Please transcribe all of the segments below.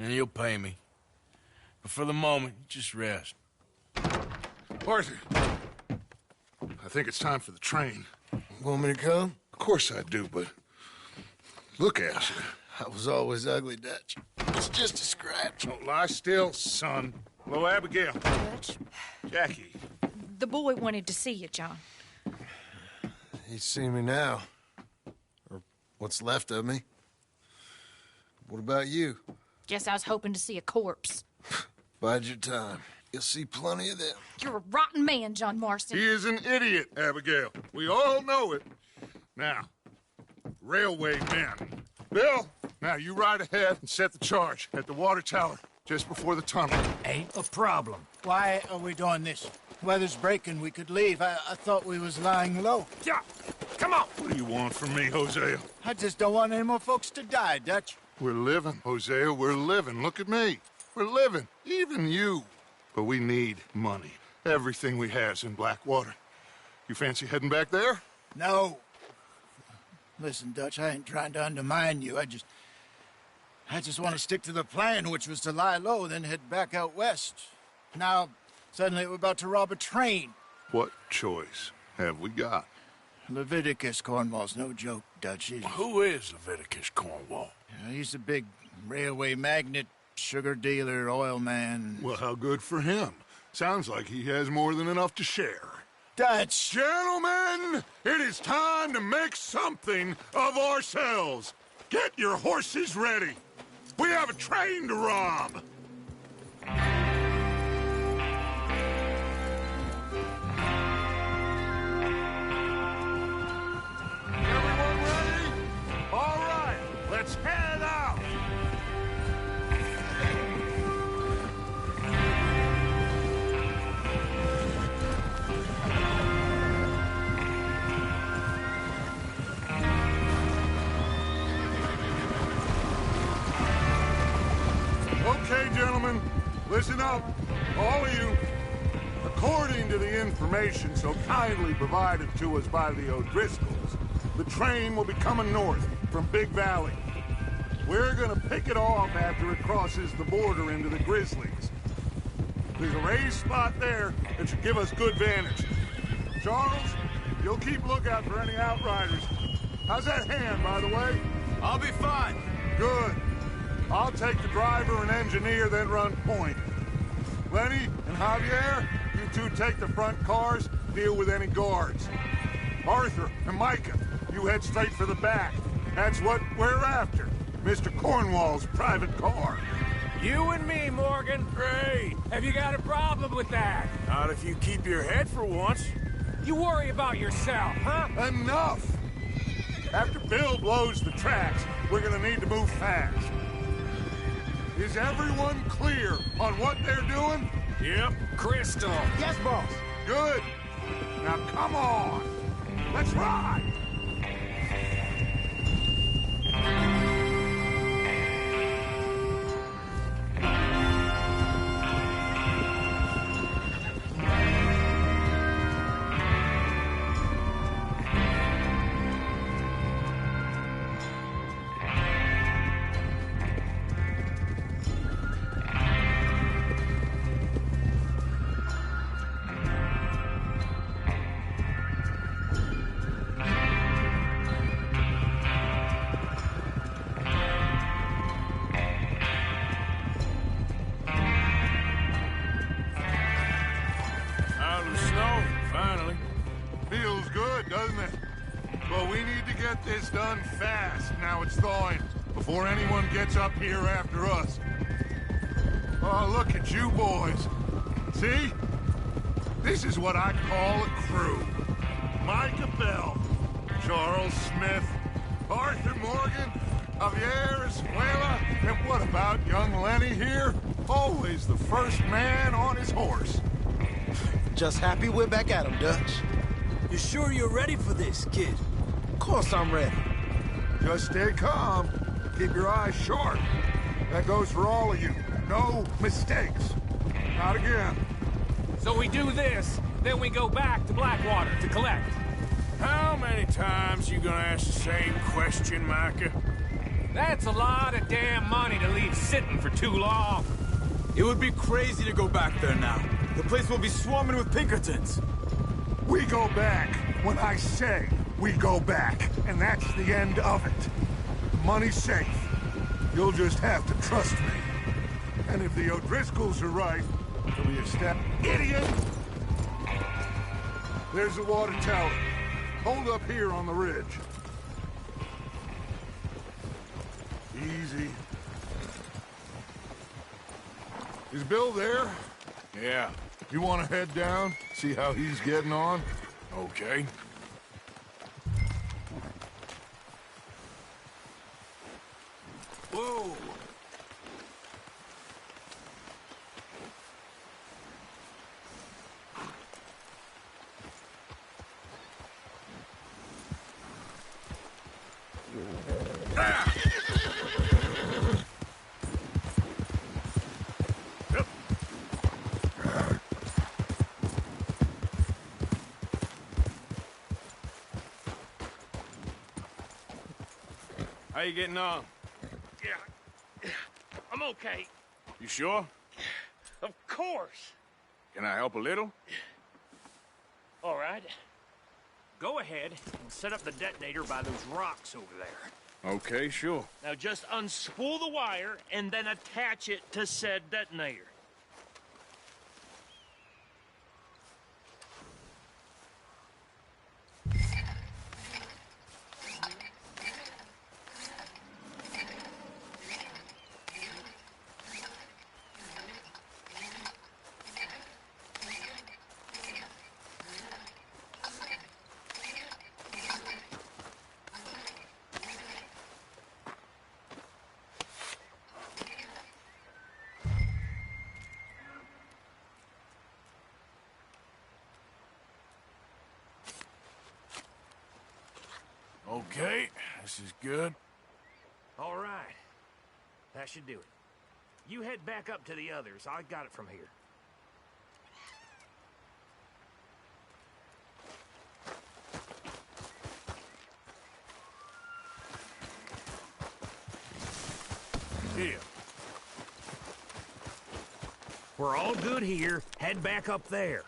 and you'll pay me. But for the moment, just rest. Arthur, I think it's time for the train. Want me to come? Of course I do, but look at you. I was always ugly, Dutch. It's just a scratch. Don't lie still, son. Hello, Abigail. Dutch, Jackie. the boy wanted to see you, John. He's seen me now. Or what's left of me. What about you? Guess I was hoping to see a corpse. Bide your time. You'll see plenty of them. You're a rotten man, John Marston. He is an idiot, Abigail. We all know it. Now, railway men. Bill, now you ride ahead and set the charge at the water tower just before the tunnel. Ain't a problem. Why are we doing this? Weather's breaking. We could leave. I thought we was lying low. Yeah, come on. What do you want from me, Hosea? I just don't want any more folks to die, Dutch. We're living, Hosea. We're living. Look at me. We're living. Even you. But we need money. Everything we has in Blackwater. You fancy heading back there? No. Listen, Dutch, I ain't trying to undermine you. I just want to stick to the plan, which was to lie low, then head back out west. Now, suddenly we're about to rob a train. What choice have we got? Leviticus Cornwall's no joke, Dutch. Who is Leviticus Cornwall? He's a big railway magnate, sugar dealer, oil man. Well, how good for him. Sounds like he has more than enough to share. Dutch! Gentlemen, it is time to make something of ourselves. Get your horses ready. We have a train to rob. Everyone ready? All right, let's head out. Okay, gentlemen, listen up, all of you. According to the information so kindly provided to us by the O'Driscolls, the train will be coming north from Big Valley. We're gonna pick it off after it crosses the border into the Grizzlies. There's a raised spot there that should give us good vantage. Charles, you'll keep lookout for any outriders. How's that hand, by the way? I'll be fine. Good. I'll take the driver and engineer, then run point. Lenny and Javier, you two take the front cars, deal with any guards. Arthur and Micah, you head straight for the back. That's what we're after. Mr. Cornwall's private car. You and me, Morgan. Great. Have you got a problem with that? Not if you keep your head for once. You worry about yourself, huh? Enough! After Bill blows the tracks, we're gonna need to move fast. Is everyone clear on what they're doing? Yep. Crystal. Yes, boss. Good. Now come on. Let's ride. Out of the snow, finally. Feels good, doesn't it? But we need to get this done fast. Now it's thawing, before anyone gets up here after us. Oh, look at you boys. See? This is what I call a crew. Micah Bell, Charles Smith, Arthur Morgan, Javier Escuela, and what about young Lenny here? Always the first man on his horse. Just happy we're back at 'em, Dutch. You sure you're ready for this, kid? Of course I'm ready. Just stay calm. Keep your eyes sharp. That goes for all of you. No mistakes. Not again. So we do this, then we go back to Blackwater to collect. How many times you gonna ask the same question, Micah? That's a lot of damn money to leave sitting for too long. It would be crazy to go back there now. The place will be swarming with Pinkertons. We go back when I say we go back, and that's the end of it. The money's safe. You'll just have to trust me. And if the O'Driscolls are right, it'll be a step. Idiot! There's the water tower. Hold up here on the ridge. Easy. Is Bill there? Yeah. You want to head down, see how he's getting on? Okay. Whoa! How you getting on? Yeah, I'm okay. You sure? Of course. Can I help a little? All right. Go ahead and set up the detonator by those rocks over there. Okay, sure. Now just unspool the wire and then attach it to said detonator. Okay, this is good. All right. That should do it. You head back up to the others. I got it from here. Here. We're all good here. Head back up there.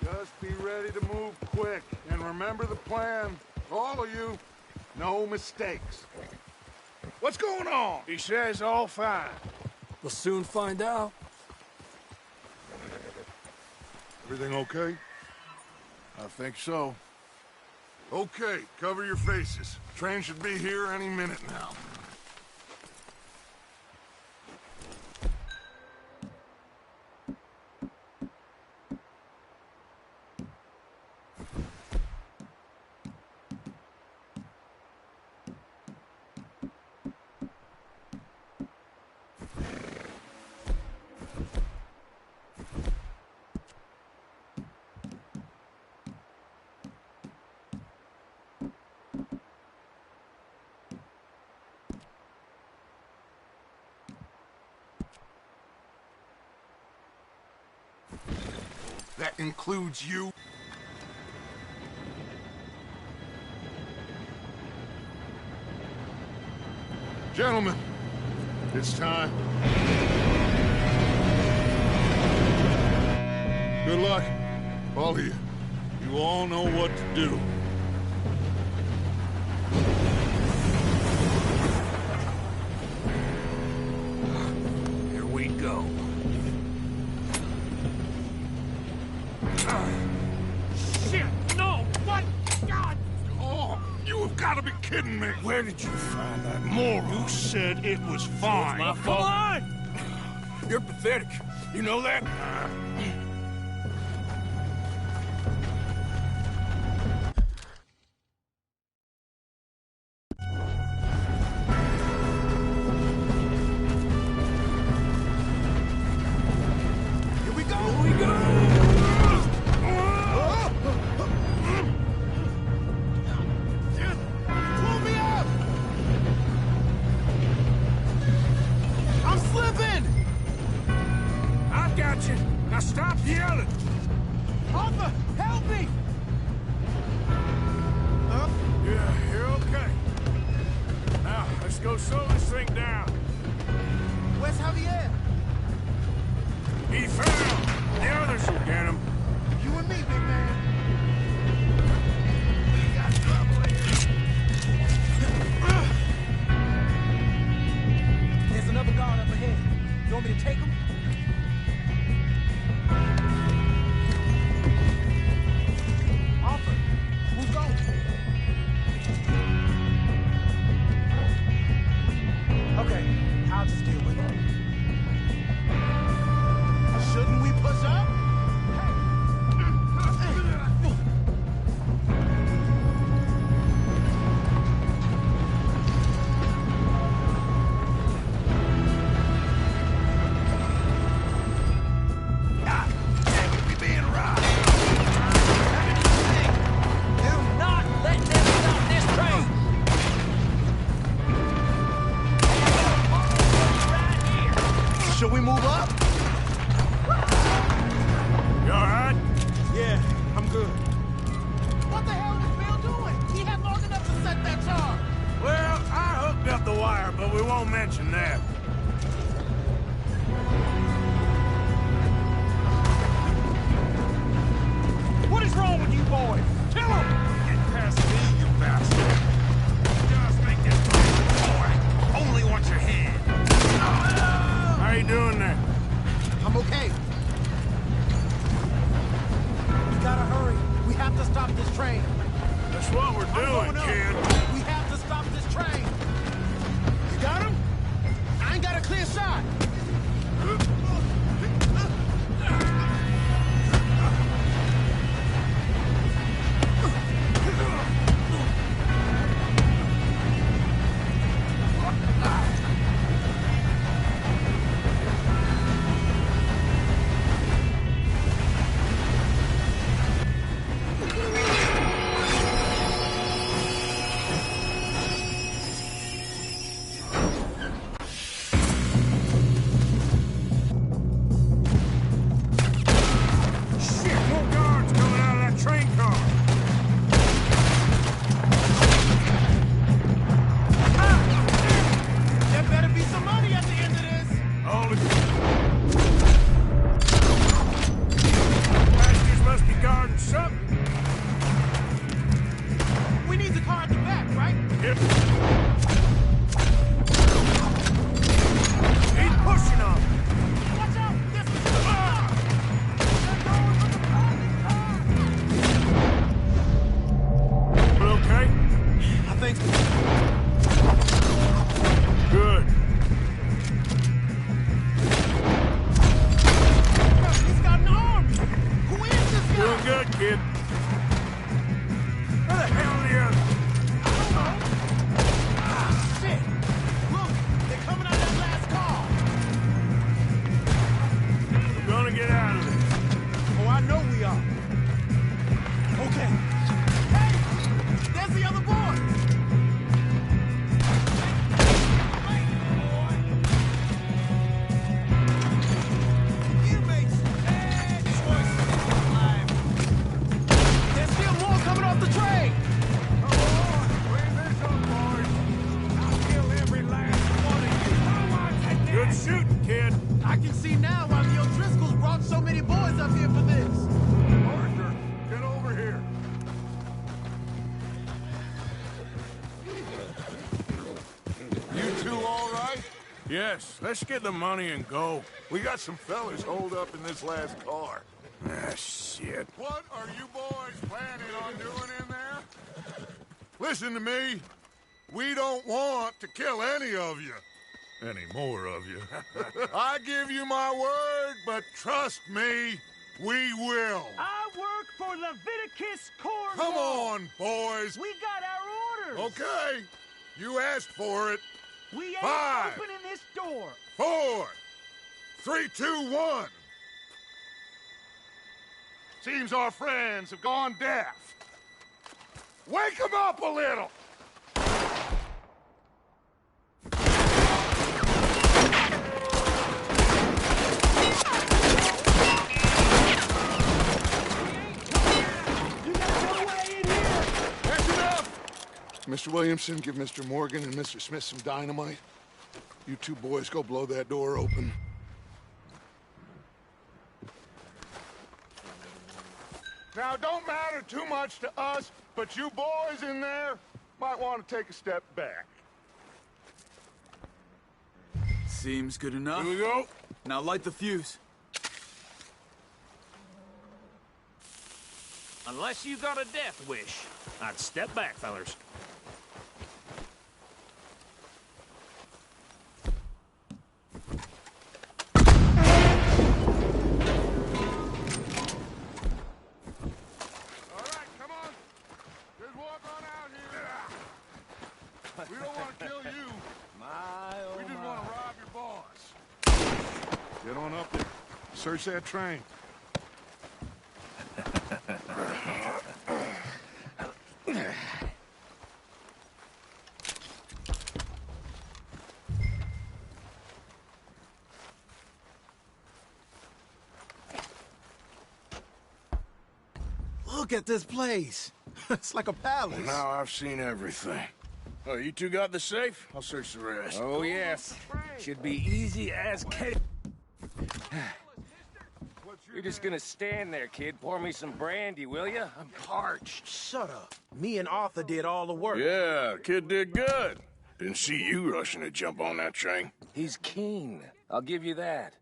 Just be ready to move quick, and remember the plan. All of you, no mistakes. What's going on? He says all fine. We'll soon find out. Everything okay? I think so. Okay, cover your faces. Train should be here any minute now. That includes you. Gentlemen, it's time. Good luck, all of you. You all know what to do. Here we go. Shit! No! What? God! Oh, you have got to be kidding me. Where did you find that? More. You said it was fine. My fault. Come on! You're pathetic. You know that? yelling? Arthur, help me! Huh? Yeah, you're okay. Now, let's go slow this thing down. Where's Javier? He found. The others will get him. You and me, big man. We got trouble here. There's another guard up ahead. You want me to take him? Arthur, who's going? Okay, I'll just deal with it. Shouldn't we push up? Should we move up? You all right? Yeah, I'm good. What the hell is Bill doing? He had long enough to set that charge. Well, I hooked up the wire, but we won't mention that. What is wrong with you boys? Kill him! Get past me, you bastard. Just make this boy. Only wants your hand. How you doing there? I'm okay. We gotta hurry. We have to stop this train. That's what we're doing, kid. We have to stop this train. You got him? I ain't got a clear shot. Yes, let's get the money and go. We got some fellas holed up in this last car. Ah, shit. What are you boys planning on doing in there? Listen to me. We don't want to kill any of you. Any more of you. I give you my word, but trust me, we will. I work for Leviticus Corps. Come on, boys. We got our orders. Okay. You asked for it. We ain't 5, opening this door. 4, 3, 2, 1. Seems our friends have gone deaf. Wake them up a little. Mr. Williamson, give Mr. Morgan and Mr. Smith some dynamite. You two boys go blow that door open. Now, it don't matter too much to us, but you boys in there might want to take a step back. Seems good enough. Here we go. Now light the fuse. Unless you got a death wish, I'd step back, fellers. All right, come on. Just walk on out here. We don't want to kill you. We just want to rob your boss. Get on up there. Search that train. Look at this place. It's like a palace. Now I've seen everything. Oh, you two got the safe? I'll search the rest. Oh, yes. Should be easy as cake. You're just gonna stand there, kid. Pour me some brandy, will you? I'm parched. Shut up. Me and Arthur did all the work. Yeah, kid did good. Didn't see you rushing to jump on that train. He's keen. I'll give you that.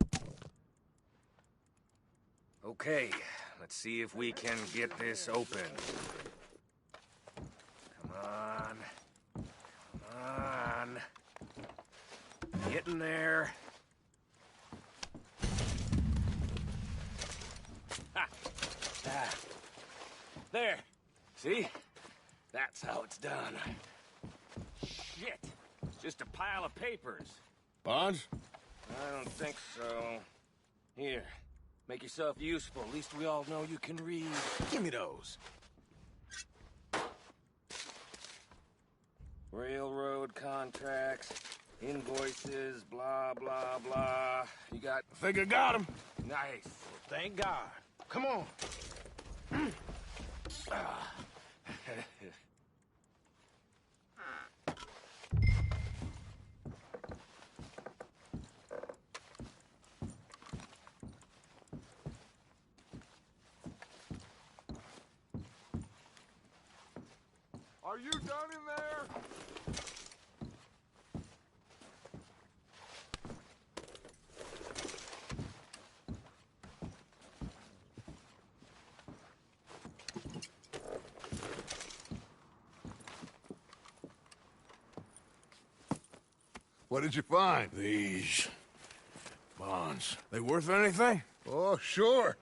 Okay, let's see if we can get this open. Come on. Come on. Get in there. Ha! Ah. There. See? That's how it's done. Shit. Just a pile of papers. Bonds? I don't think so. Here. Make yourself useful. At least we all know you can read. Give me those. Railroad contracts, invoices, blah, blah, blah. You got... Think I got him. Nice. Thank God. Come on. Are you done in there? What did you find? These bonds. They worth anything? Oh, sure.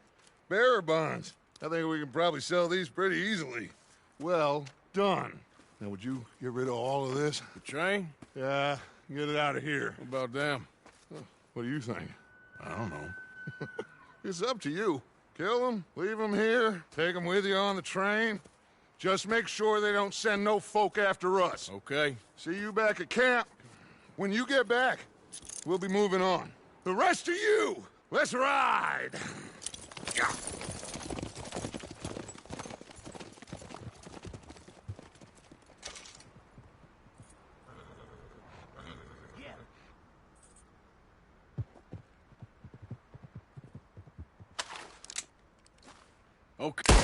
Bearer bonds. I think we can probably sell these pretty easily. Well done. Now, would you get rid of all of this? The train? Yeah, get it out of here. What about them? What do you think? I don't know. It's up to you. Kill them, leave them here, take them with you on the train. Just make sure they don't send no folk after us. Okay. See you back at camp. When you get back, we'll be moving on. The rest of you, let's ride! Yeah. Okay.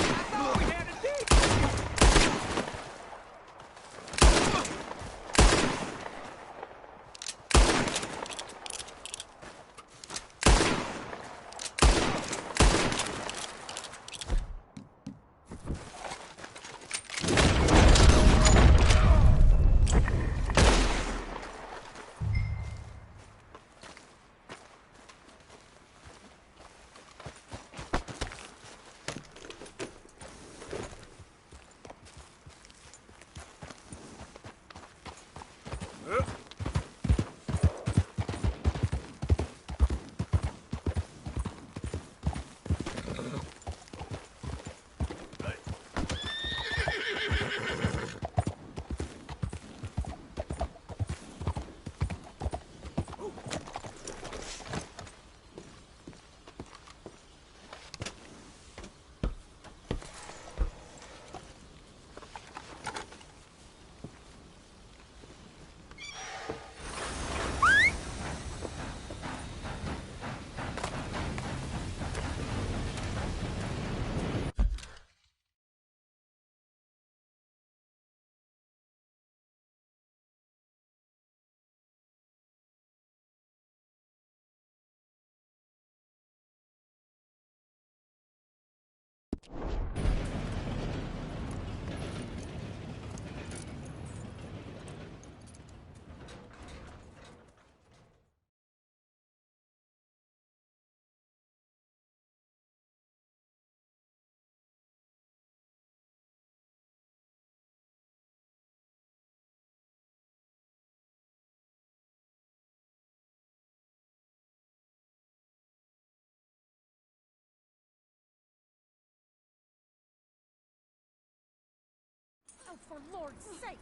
for Lord's sake!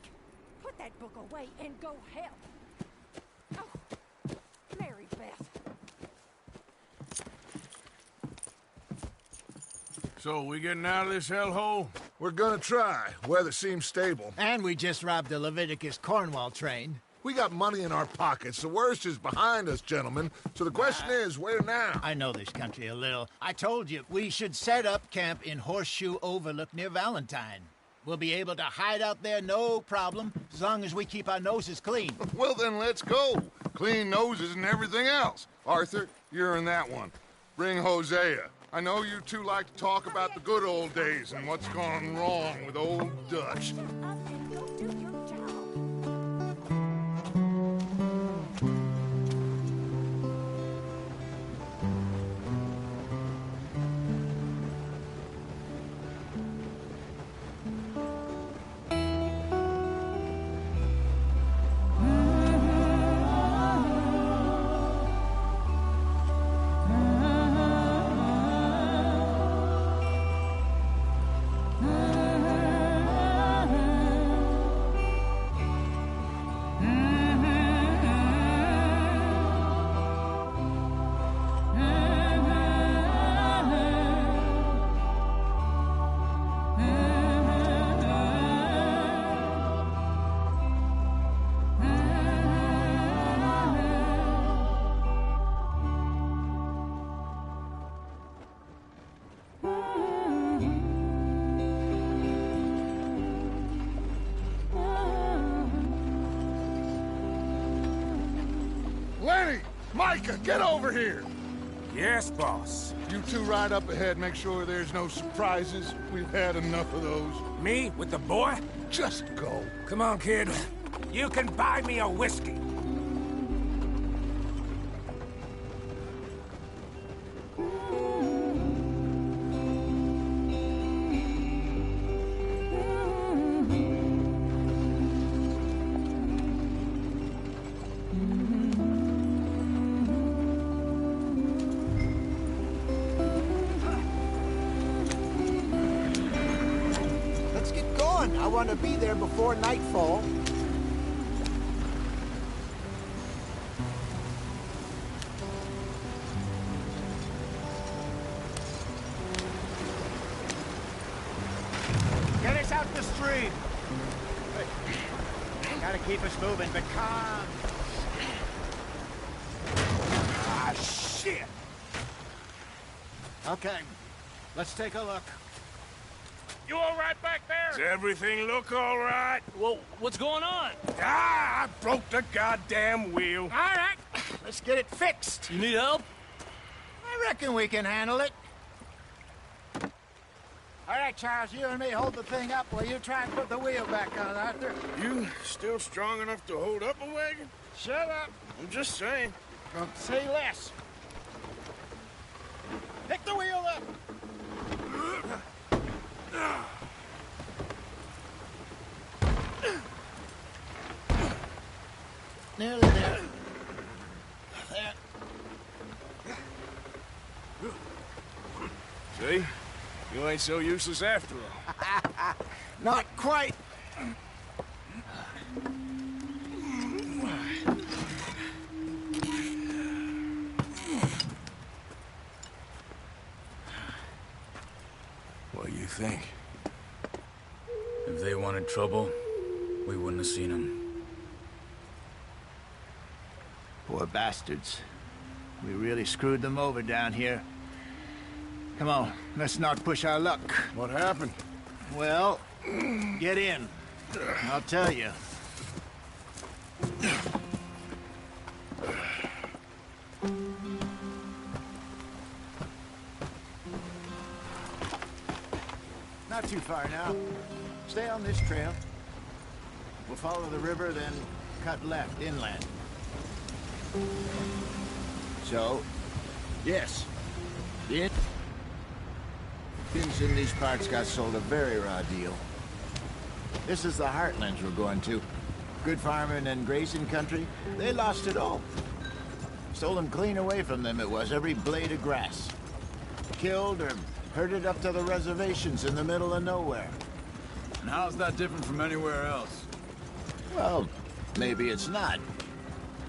Put that book away and go help! Oh, Mary Beth. So, we getting out of this hellhole? We're gonna try. Weather seems stable. And we just robbed the Leviticus Cornwall train. We got money in our pockets. The worst is behind us, gentlemen. So the question is, where now? I know this country a little. I told you, we should set up camp in Horseshoe Overlook near Valentine. We'll be able to hide out there no problem, as long as we keep our noses clean. Well, then let's go. Clean noses and everything else. Arthur, you're in that one. Bring Hosea. I know you two like to talk about the good old days and what's gone wrong with old Dutch. Lenny! Micah, get over here! Yes, boss. You two ride up ahead, make sure there's no surprises. We've had enough of those. Me with the boy? Just go. Come on, kid. You can buy me a whiskey. Let's get going. I want to be there before nightfall. Get us out the street. Gotta keep us moving, but calm. Ah, shit! Okay, let's take a look. You all right back there? Does everything look all right? Well, what's going on? Ah, I broke the goddamn wheel. All right, let's get it fixed. You need help? I reckon we can handle it. All right, Charles, you and me hold the thing up while you try and put the wheel back on, Arthur. You still strong enough to hold up a wagon? Shut up. I'm just saying. Don't say less. Pick the wheel up. Nearly there. There. See? You ain't so useless after all. Not quite. What do you think? If they wanted trouble, we wouldn't have seen them. Poor bastards. We really screwed them over down here. Come on, let's not push our luck. What happened? Well, get in. I'll tell you. Not too far now. Stay on this trail. We'll follow the river, then cut left inland. So, yes. The Indians in these parts got sold a very raw deal. This is the heartlands we're going to. Good farming and grazing country. They lost it all. Stolen clean away from them it was, every blade of grass. Killed or herded up to the reservations in the middle of nowhere. And how's that different from anywhere else? Well, maybe it's not.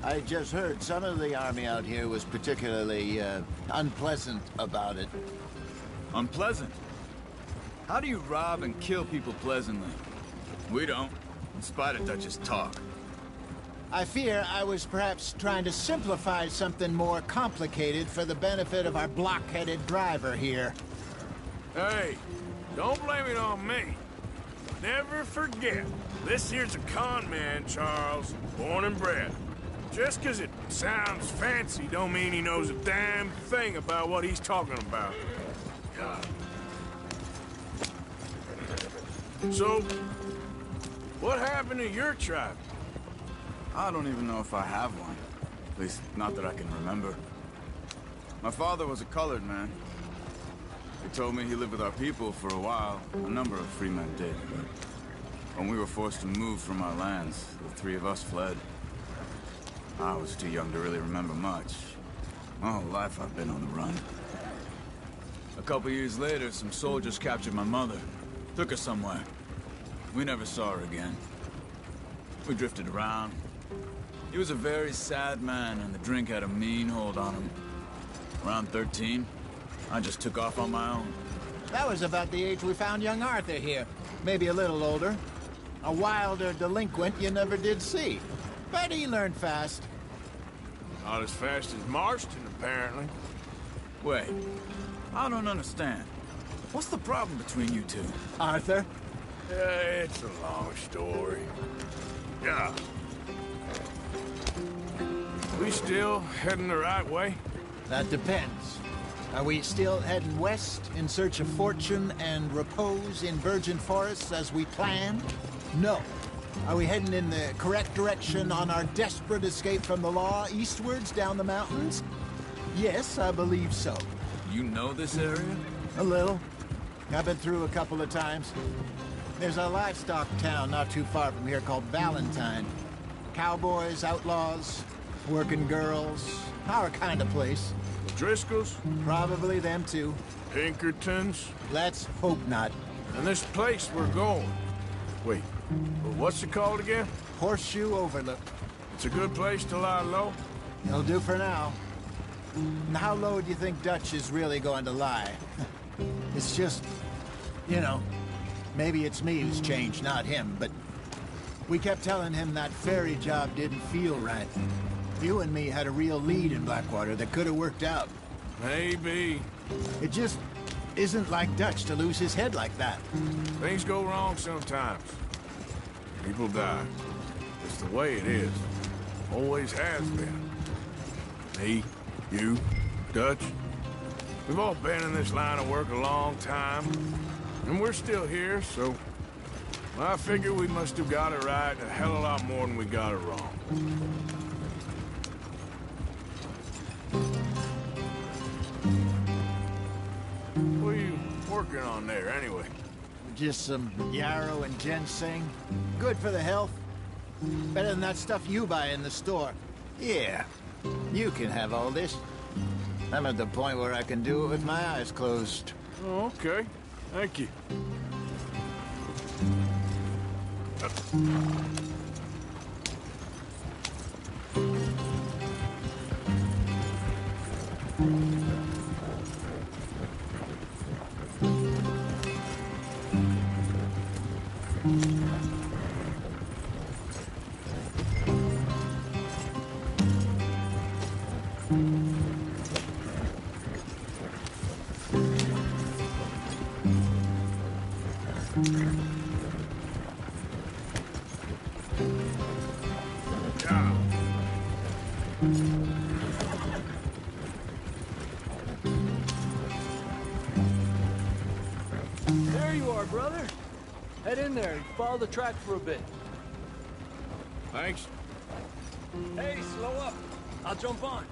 I just heard some of the army out here was particularly, unpleasant about it. Unpleasant? How do you rob and kill people pleasantly? We don't, in spite of Dutch's talk. I fear I was perhaps trying to simplify something more complicated for the benefit of our block-headed driver here. Hey, don't blame it on me. Never forget, this here's a con man, Charles, born and bred. Just 'cause it sounds fancy don't mean he knows a damn thing about what he's talking about. God. So, what happened to your tribe? I don't even know if I have one. At least, not that I can remember. My father was a colored man. He told me he lived with our people for a while. A number of free men did, but when we were forced to move from our lands, the three of us fled. I was too young to really remember much. My whole life I've been on the run. A couple years later, some soldiers captured my mother. Took her somewhere. We never saw her again. We drifted around. He was a very sad man, and the drink had a mean hold on him. Around 13, I just took off on my own. That was about the age we found young Arthur here. Maybe a little older. A wilder delinquent you never did see. But he learned fast. Not as fast as Marston, apparently. Wait, I don't understand. What's the problem between you two? Arthur? It's a long story. Yeah. We still heading the right way? That depends. Are we still heading west in search of fortune and repose in virgin forests as we planned? No. Are we heading in the correct direction on our desperate escape from the law eastwards down the mountains? Yes, I believe so. You know this area? A little. I've been through a couple of times. There's a livestock town not too far from here called Valentine. Cowboys, outlaws, working girls, our kind of place. Driscolls? Probably them too. Pinkertons? Let's hope not. And this place we're going. Wait, what's it called again? Horseshoe Overlook. It's a good place to lie low? It'll do for now. And how low do you think Dutch is really going to lie? It's just, you know, maybe it's me who's changed, not him, but we kept telling him that ferry job didn't feel right. You and me had a real lead in Blackwater that could have worked out. Maybe. It just isn't like Dutch to lose his head like that. Things go wrong sometimes. People die. It's the way it is. Always has been. Me, you, Dutch. We've all been in this line of work a long time. And we're still here, so... I figure we must have got it right a hell of a lot more than we got it wrong. What are you working on there, anyway? Just some yarrow and ginseng. Good for the health. Better than that stuff you buy in the store. Yeah, you can have all this. I'm at the point where I can do it with my eyes closed. Oh, okay. Thank you. There you are, brother. Head in there and follow the track for a bit. Thanks. Hey, slow up. I'll jump on.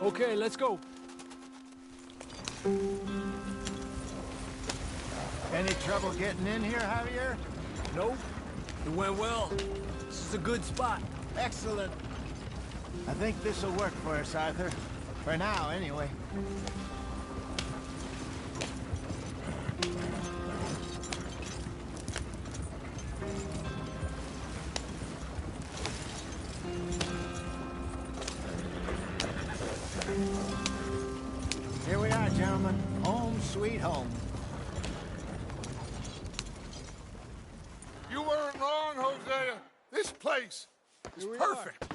Okay, let's go. Any trouble getting in here, Javier? Nope. It went well. This is a good spot. Excellent. I think this'll work for us, Arthur. For now, anyway. Here we are, gentlemen. Home sweet home. You weren't wrong, Hosea. This place is perfect.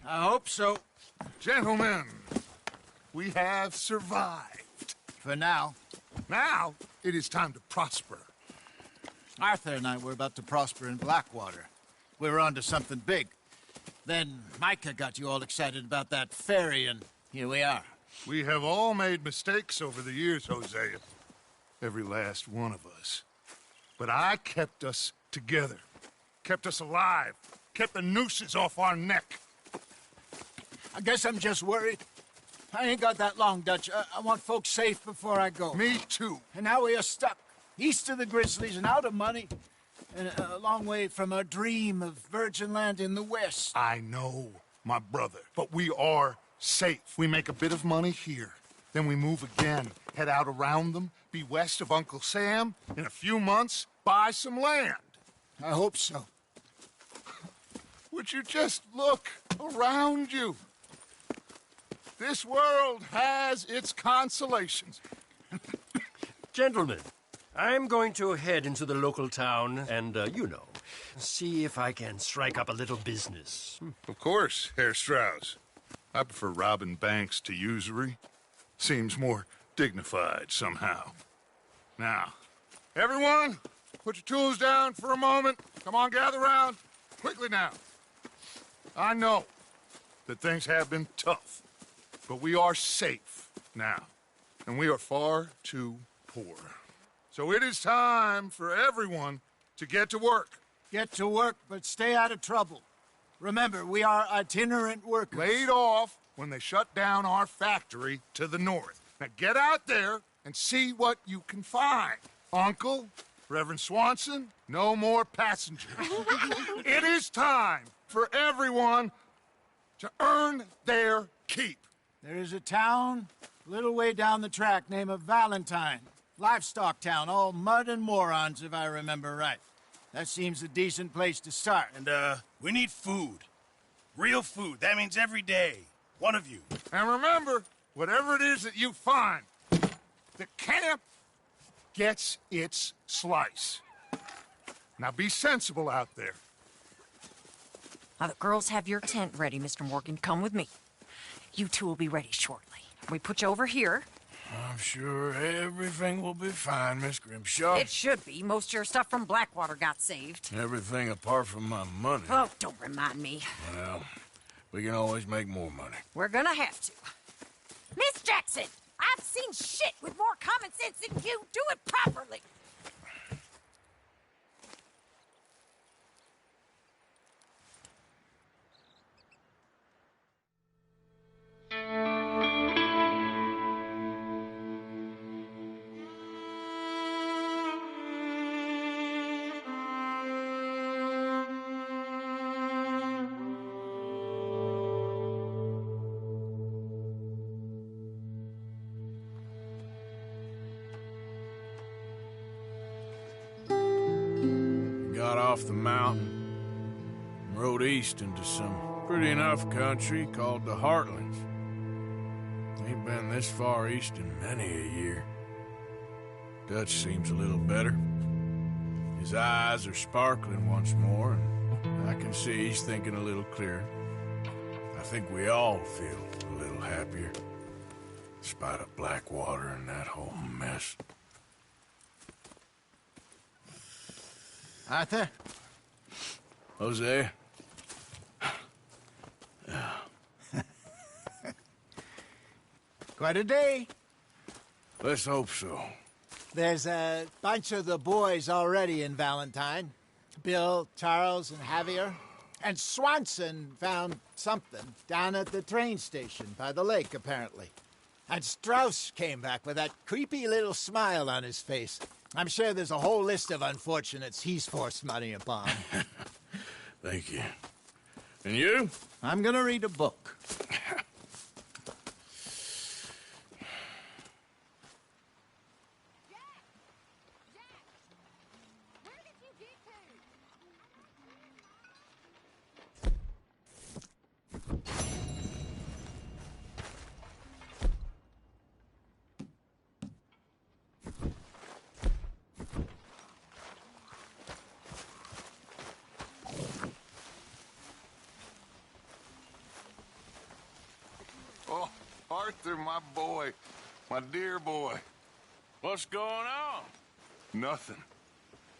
I hope so. Gentlemen, we have survived. For now. Now, it is time to prosper. Arthur and I were about to prosper in Blackwater. We were onto something big. Then Micah got you all excited about that ferry, and here we are. We have all made mistakes over the years, Hosea. Every last one of us. But I kept us together. Kept us alive. Kept the nooses off our neck. I guess I'm just worried. I ain't got that long, Dutch. I want folks safe before I go. Me too. And now we are stuck. East of the Grizzlies and out of money. And a long way from our dream of virgin land in the west. I know, my brother. But we are safe. We make a bit of money here. Then we move again. Head out around them. Be west of Uncle Sam. In a few months, buy some land. I hope so. Would you just look around you? This world has its consolations. Gentlemen, I'm going to head into the local town and, see if I can strike up a little business. Of course, Herr Strauss. I prefer robbing banks to usury. Seems more dignified somehow. Now, everyone, put your tools down for a moment. Come on, gather round. Quickly now. I know that things have been tough, but we are safe now, and we are far too poor. So it is time for everyone to get to work. Get to work, but stay out of trouble. Remember, we are itinerant workers. Laid off when they shut down our factory to the north. Now get out there and see what you can find. Uncle, Reverend Swanson, no more passengers. It is time for everyone to earn their keep. There is a town a little way down the track named Valentine. Livestock town, all mud and morons, if I remember right. That seems a decent place to start. And, we need food. Real food. That means every day. One of you. And remember, whatever it is that you find, the camp gets its slice. Now be sensible out there. Now, the girls have your tent ready, Mr. Morgan. Come with me. You two will be ready shortly. We put you over here. I'm sure everything will be fine, Miss Grimshaw. It should be. Most of your stuff from Blackwater got saved. Everything apart from my money. Oh, don't remind me. Well, we can always make more money. We're gonna have to. Miss Jackson, I've seen shit with more common sense than you. Do it properly. Got off the mountain and rode east into some pretty enough country called the Heartlands. Ain't been this far east in many a year. Dutch seems a little better. His eyes are sparkling once more, and I can see he's thinking a little clearer. I think we all feel a little happier, in spite of Blackwater and that whole mess. Arthur? Hosea? Quite a day. Let's hope so. There's a bunch of the boys already in Valentine. Bill, Charles, and Javier. And Swanson found something down at the train station by the lake, apparently. And Strauss came back with that creepy little smile on his face. I'm sure there's a whole list of unfortunates he's forced money upon. Thank you. And you? I'm gonna read a book. Oh, Arthur, my boy. My dear boy. What's going on? Nothing.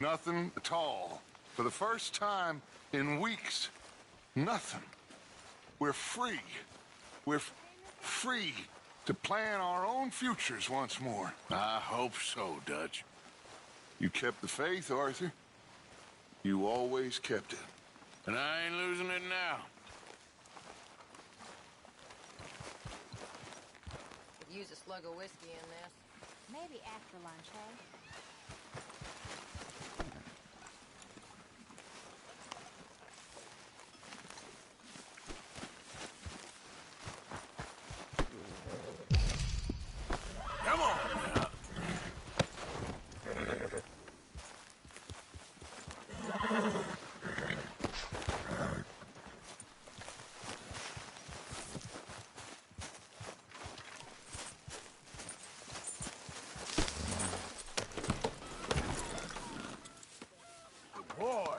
Nothing at all. For the first time in weeks, nothing. We're free. We're free to plan our own futures once more. I hope so, Dutch. You kept the faith, Arthur. You always kept it. And I ain't losing it now. Could use a slug of whiskey in this. Maybe after lunch, hey? Come on now. Boy.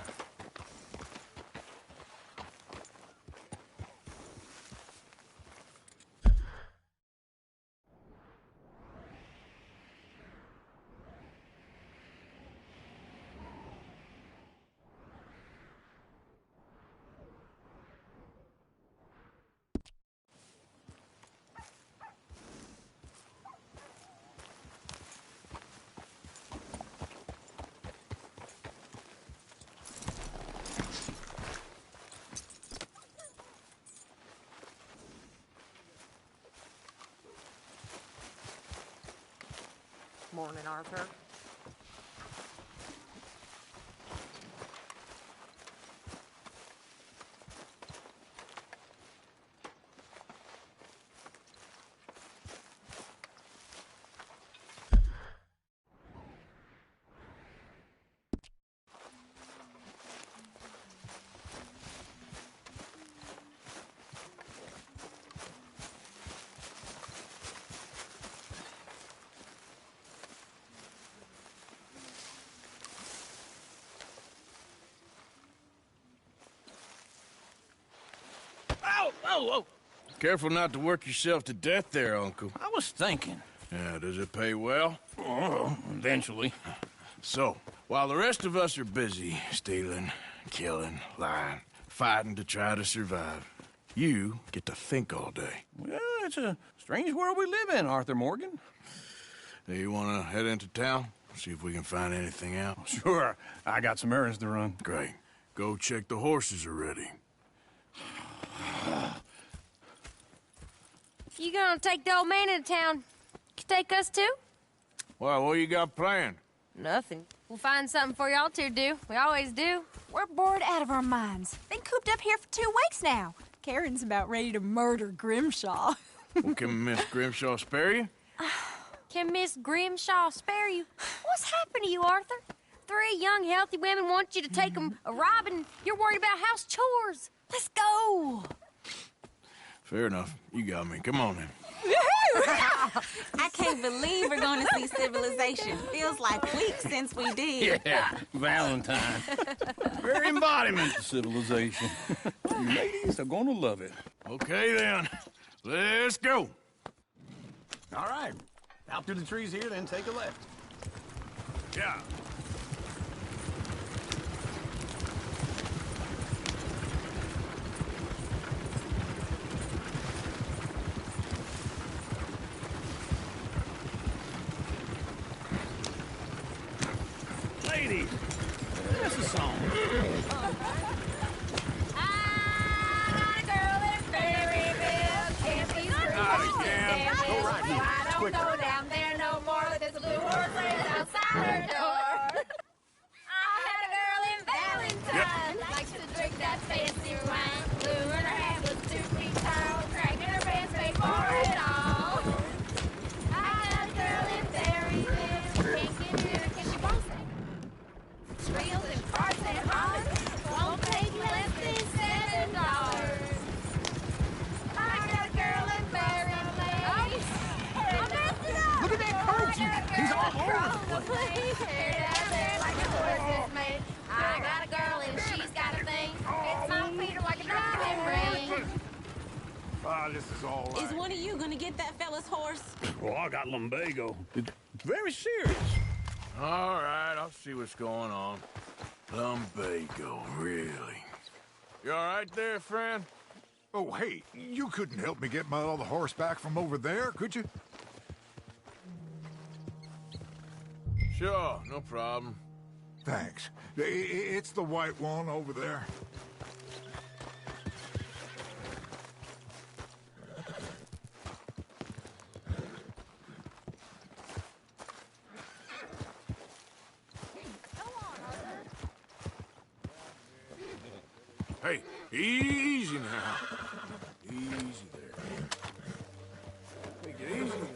Morning, Arthur. Whoa! Careful not to work yourself to death there, Uncle. I was thinking. Yeah, does it pay well? Oh, eventually. So, while the rest of us are busy stealing, killing, lying, fighting to try to survive, you get to think all day. Well, it's a strange world we live in, Arthur Morgan. Do you want to head into town? See if we can find anything out? Sure. I got some errands to run. Great. Go check the horses are ready. You gonna take the old man into town? You take us too? Well, what you got planned? Nothing. We'll find something for y'all to do. We always do. We're bored out of our minds. Been cooped up here for 2 weeks now. Karen's about ready to murder Grimshaw. Well, can Miss Grimshaw spare you? Can Miss Grimshaw spare you? What's happened to you, Arthur? 3 young, healthy women want you to take them a robbing. You're worried about house chores. Let's go. Fair enough. You got me. Come on, then. I can't believe we're going to see civilization. Feels like weeks since we did. Yeah, Valentine. Very embodiment of civilization. You ladies are going to love it. Okay, then. Let's go. All right. Out through the trees here, then take a left. Yeah. Ladies, that's a song. Go down there no more. There's a blue horse laying outside her door. I had a girl in Valentine. Likes to drink that Ah, this is all right. Is one of you gonna get that fella's horse? Well, I got lumbago. It's very serious. All right, I'll see what's going on. Lumbago, really? You all right there, friend? Oh, hey, you couldn't help me get my other horse back from over there, could you? Sure, no problem. Thanks. It's the white one over there. Hey, easy now. Easy there. Take it easy there.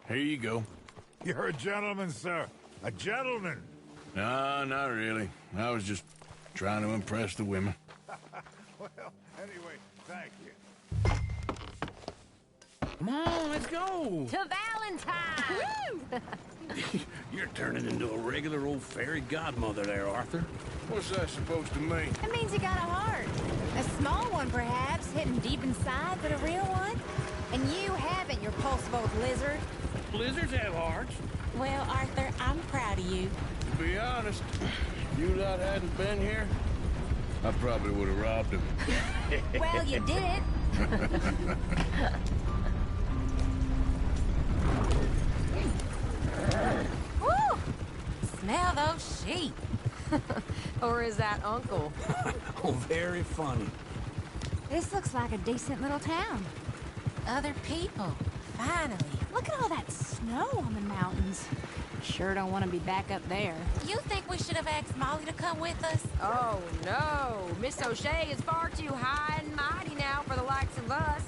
Here you go. You're a gentleman, sir. A gentleman. No, not really. I was just trying to impress the women. Well, anyway, thank you. Come on, let's go. To Valentine! You're turning into a regular old fairy godmother there, Arthur. What's that supposed to mean? It means you got a heart. A small one, perhaps, hidden deep inside, but a real one. And you haven't, you repulsive old lizard. Lizards have hearts. Well, Arthur, I'm proud of you. To be honest, if you lot hadn't been here, I probably would have robbed him. Well, you did it. Woo! Smell those sheep. Or is that Uncle? Oh, very funny. This looks like a decent little town. Other people. Finally. Look at all that snow on the mountains. Sure don't want to be back up there. You think we should have asked Molly to come with us? Oh, no. Miss O'Shea is far too high and mighty now for the likes of us.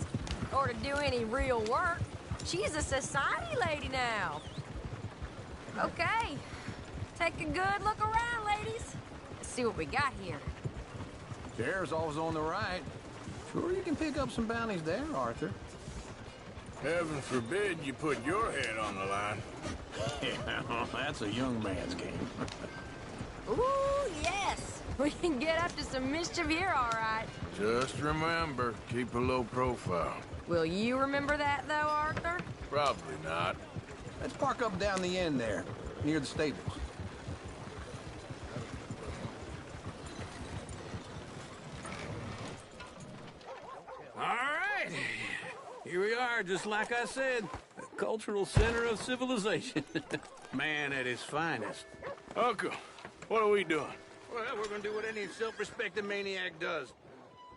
Or to do any real work. She's a society lady now. Okay. Take a good look around, ladies. Let's see what we got here. Chair's always on the right. Sure you can pick up some bounties there, Arthur. Heaven forbid you put your head on the line. Yeah, that's a young man's game. Ooh, yes. We can get up to some mischief here, all right. Just remember, keep a low profile. Will you remember that, though, Arthur? Probably not. Let's park up down the end there, near the stables. All right. Here we are, just like I said. The cultural center of civilization. Man at his finest. Uncle, what are we doing? Well, we're gonna do what any self-respecting maniac does.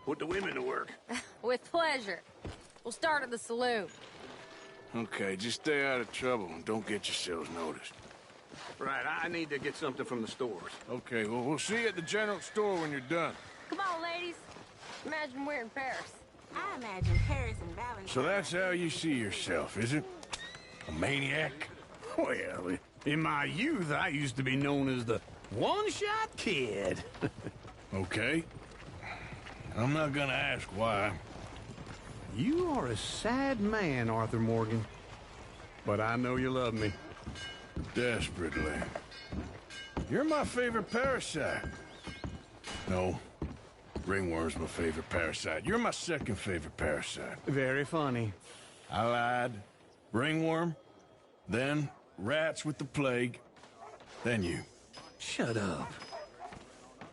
Put the women to work. With pleasure. We'll start at the saloon. Okay, just stay out of trouble and don't get yourselves noticed. Right, I need to get something from the stores. Okay, well, we'll see you at the general store when you're done. Come on, ladies. Imagine we're in Paris. I imagine Paris and Valentine. So that's how you see yourself, is it? A maniac? Well, in my youth, I used to be known as the one-shot kid. Okay. I'm not gonna ask why. You are a sad man, Arthur Morgan. But I know you love me. Desperately. You're my favorite parasite. No. Ringworm's my favorite parasite. You're my second favorite parasite. Very funny. I lied. Ringworm. Then rats with the plague. Then you. Shut up.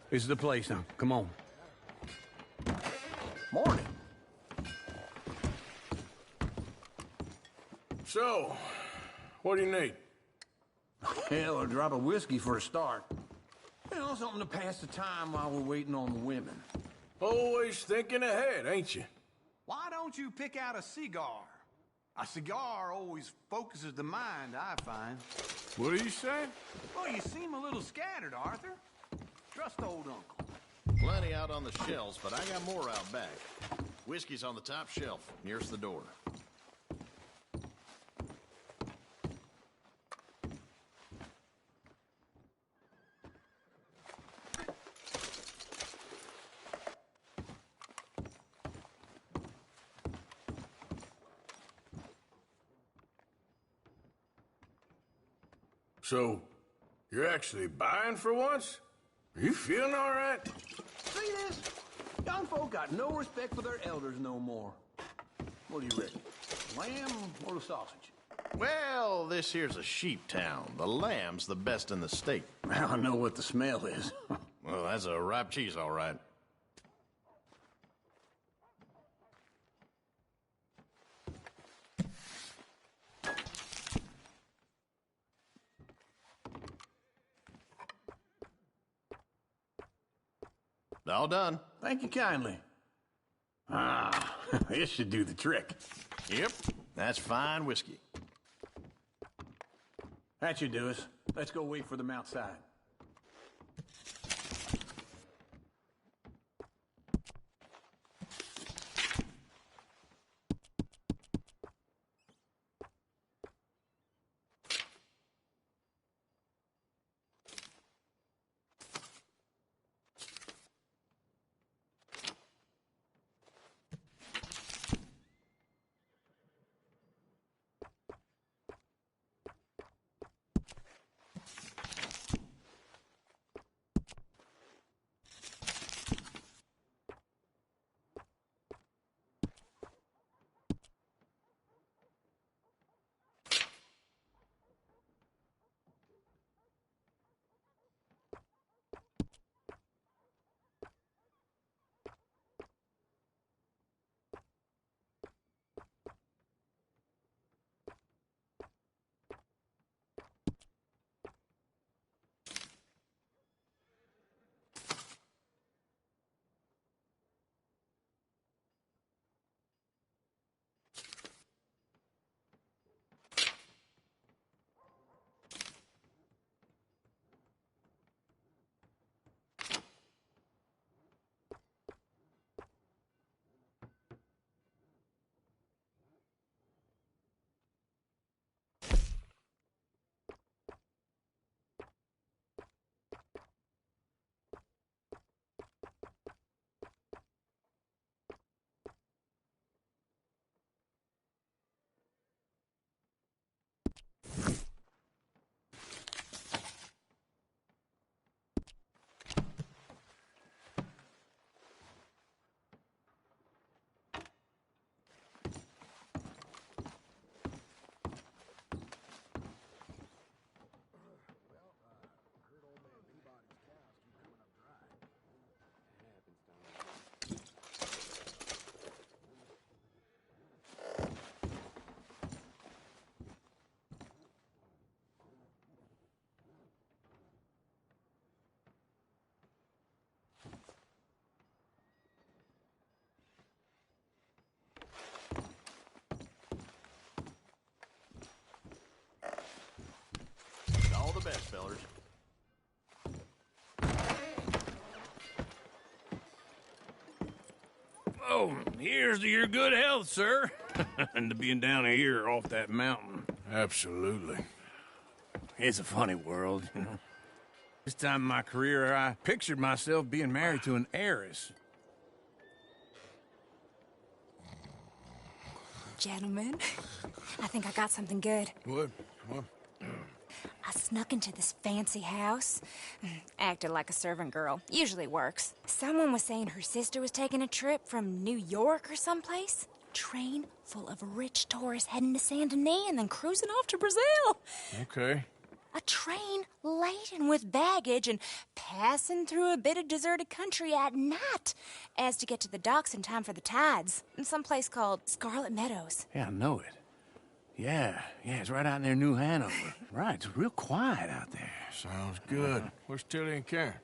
This is the place now. Come on. Morning. So, what do you need? Hell, a drop of whiskey for a start. You know, something to pass the time while we're waiting on the women. Always thinking ahead, ain't you? Why don't you pick out a cigar? A cigar always focuses the mind, I find. What are you saying? Well, you seem a little scattered, Arthur. Trust old Uncle. Plenty out on the shelves, but I got more out back. Whiskey's on the top shelf, nearest the door. So, you're actually buying for once? Are you feeling all right? See this? Young folk got no respect for their elders no more. What do you reckon? Lamb or the sausage? Well, this here's a sheep town. The lamb's the best in the state. I know what the smell is. Well, that's a ripe cheese, all right. All done. Thank you kindly. Ah, this should do the trick. Yep, that's fine whiskey. That should do us. Let's go wait for them outside. All the best, fellers. Oh, here's to your good health, sir. And to being down here off that mountain. Absolutely. It's a funny world, you know. This time in my career, I pictured myself being married to an heiress. Gentlemen, I think I got something good. What? I snuck into this fancy house. Acted like a servant girl. Usually works. Someone was saying her sister was taking a trip from New York or someplace. Train full of rich tourists heading to Saint Denis and then cruising off to Brazil. Okay. A train laden with baggage and passing through a bit of deserted country at night as to get to the docks in time for the tides in some place called Scarlet Meadows. Yeah, I know it. Yeah, it's right out near New Hanover. Right, it's real quiet out there. Sounds good. Where's Tilly and Karen?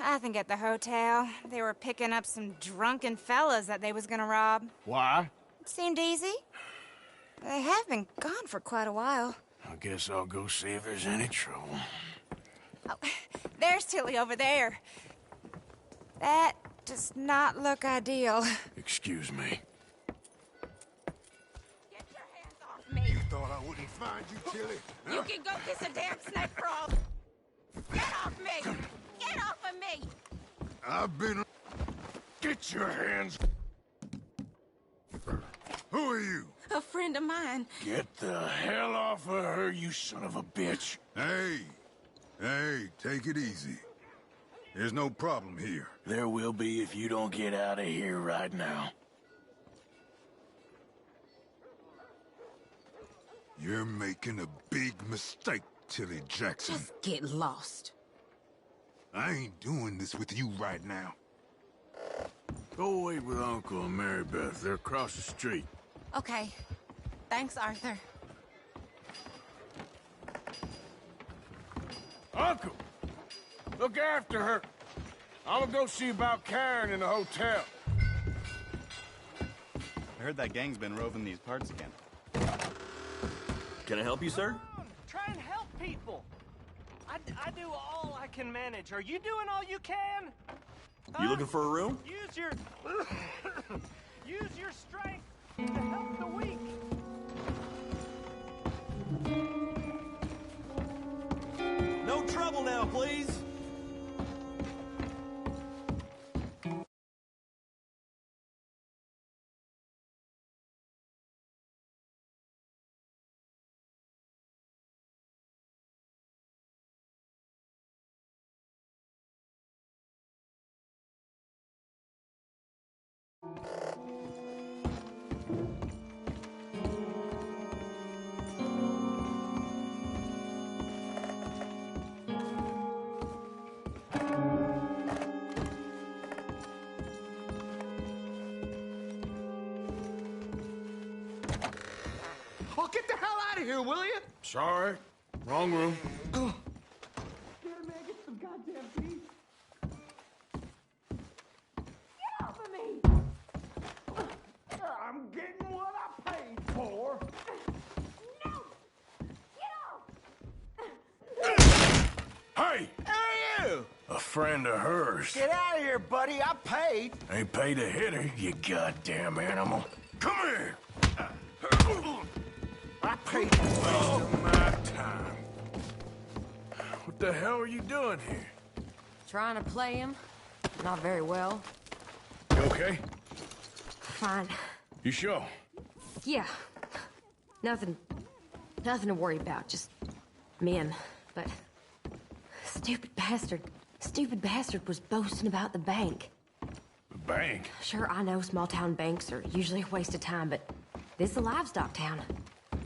I think at the hotel. They were picking up some drunken fellas that they was gonna rob. Why? Seemed easy. They have been gone for quite a while. I guess I'll go see if there's any trouble. Oh, there's Tilly over there. That does not look ideal. Excuse me. Me. You thought I wouldn't find you, Tilly? You can go kiss a damn snake frog. Get off me! Get off of me! I've been... Get your hands... Who are you? A friend of mine. Get the hell off of her, you son of a bitch. Hey, take it easy. There's no problem here. There will be if you don't get out of here right now. You're making a big mistake, Tilly Jackson. Just get lost. I ain't doing this with you right now. Go wait with Uncle and Mary Beth. They're across the street. Okay. Thanks, Arthur. Uncle! Look after her. I'm gonna go see about Karen in the hotel. I heard that gang's been roving these parts again. Can I help you, sir? Try and help people. I do all I can manage. Are you doing all you can? You looking for a room? Use your strength to help the weak. No trouble now, please. Oh, get the hell out of here, will you? Sorry. Wrong room. Get some goddamn peace. Get off of me! I'm getting what I paid for. No! Get off! Hey! Who are you? A friend of hers. Get out of here, buddy. I paid. Ain't paid to hit her, you goddamn animal. Come here! I paid. Waste of my time. What the hell are you doing here? Trying to play him. Not very well. You okay? Fine. You sure? Yeah. Nothing to worry about. Just men. But stupid bastard was boasting about the bank. The bank? Sure, I know small town banks are usually a waste of time, but this is a livestock town.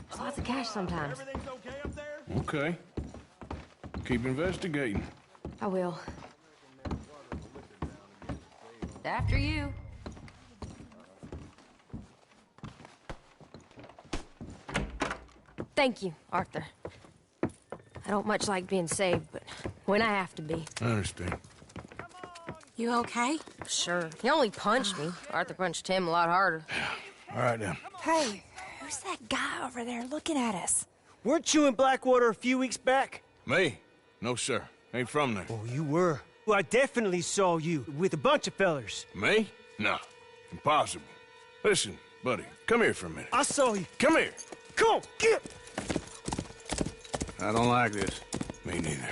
There's lots of cash sometimes. Everything's okay up there? Okay. Keep investigating. I will. After you. Thank you, Arthur. I don't much like being saved, but when I have to be. I understand. You okay? Sure. He only punched me. Arthur punched him a lot harder. All right, then. Hey, who's that guy over there looking at us? Weren't you in Blackwater a few weeks back? Me? No, sir. Ain't from there. Oh, you were. Well, I definitely saw you with a bunch of fellers. Me? No. Impossible. Listen, buddy, come here for a minute. I saw you. Come here. Come on, get! I don't like this. Me neither.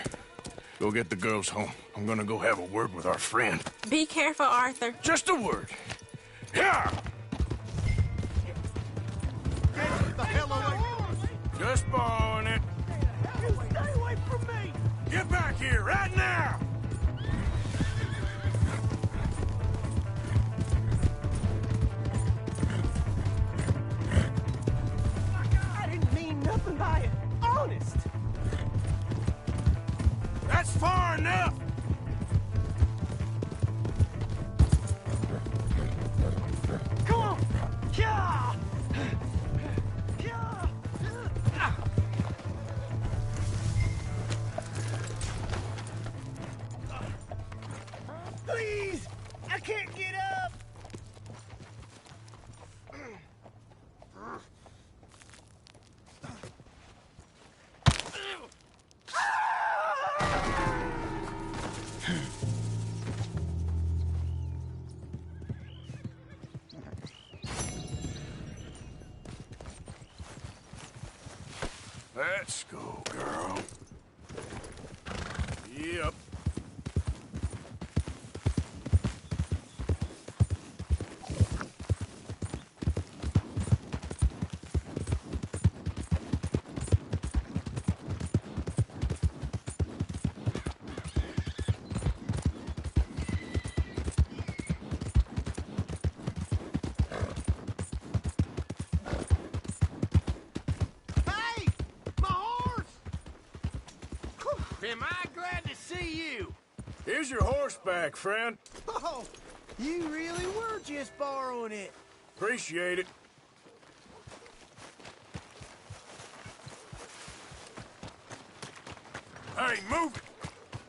Go get the girls home. I'm gonna go have a word with our friend. Be careful, Arthur. Just a word. Yeah! Get the hell away! Just borrowing it. Stay away from me! Get back here right now! I didn't mean nothing by it. Honest. That's far enough! Come on! Yeah! Yeah! Let's go, girl. Yep. Hey! My horse! Am I glad to see you? Here's your horseback, friend. Oh, you really were just borrowing it. Appreciate it. Hey, move it!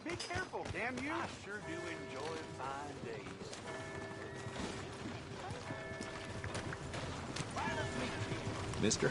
Be careful, damn you. I sure do enjoy fine days. Mister?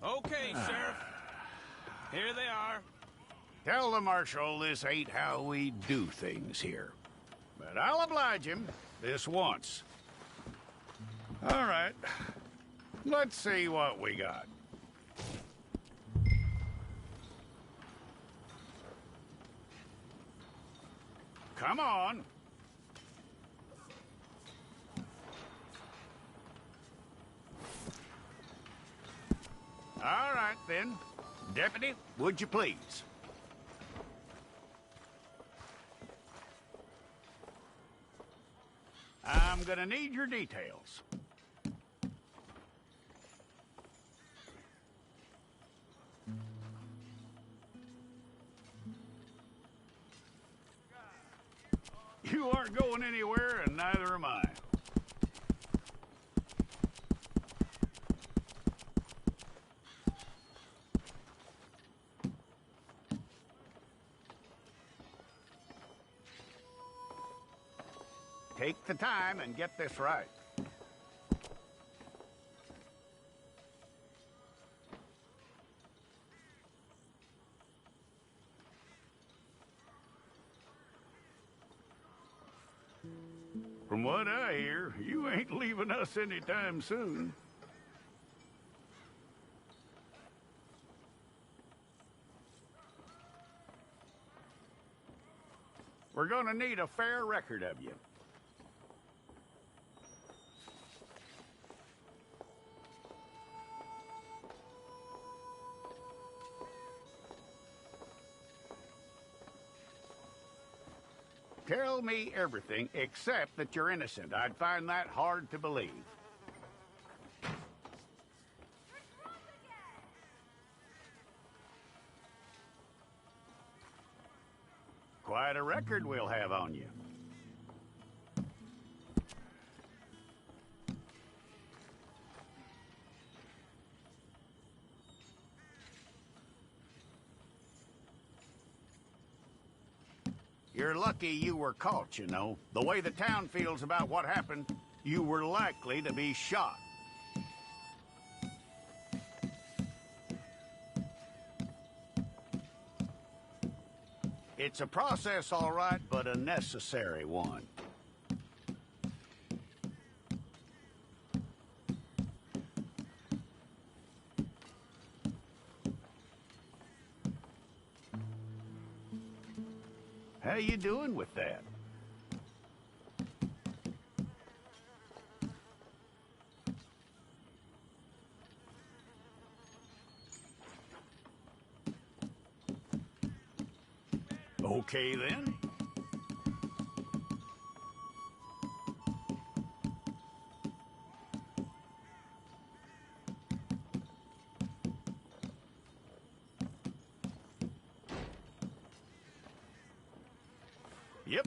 Okay, Sheriff. Here they are. Tell the Marshal this ain't how we do things here. But I'll oblige him this once. All right. Let's see what we got. Come on. All right, then. Deputy, would you please? I'm gonna need your details. You aren't going anywhere, and neither am I. Take the time and get this right. From what I hear, you ain't leaving us anytime soon. We're gonna need a fair record of you. Tell me everything except that you're innocent. I'd find that hard to believe. quite a record we'll have on you. You're lucky you were caught, you know. The way the town feels about what happened, you were likely to be shot. It's a process, all right, but a necessary one. How you doing with that? Okay, then. Yep.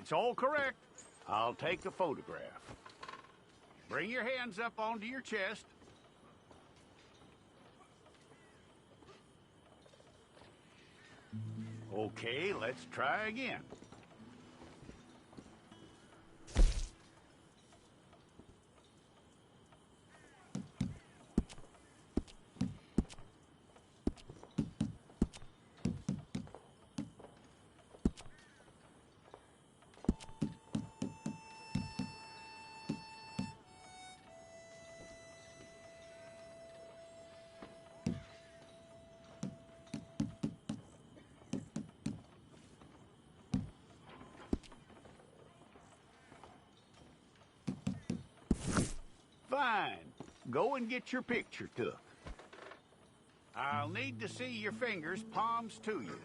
That's all correct. I'll take a photograph. Bring your hands up onto your chest. Okay, let's try again. Fine. Go and get your picture took. I'll need to see your fingers, palms to you.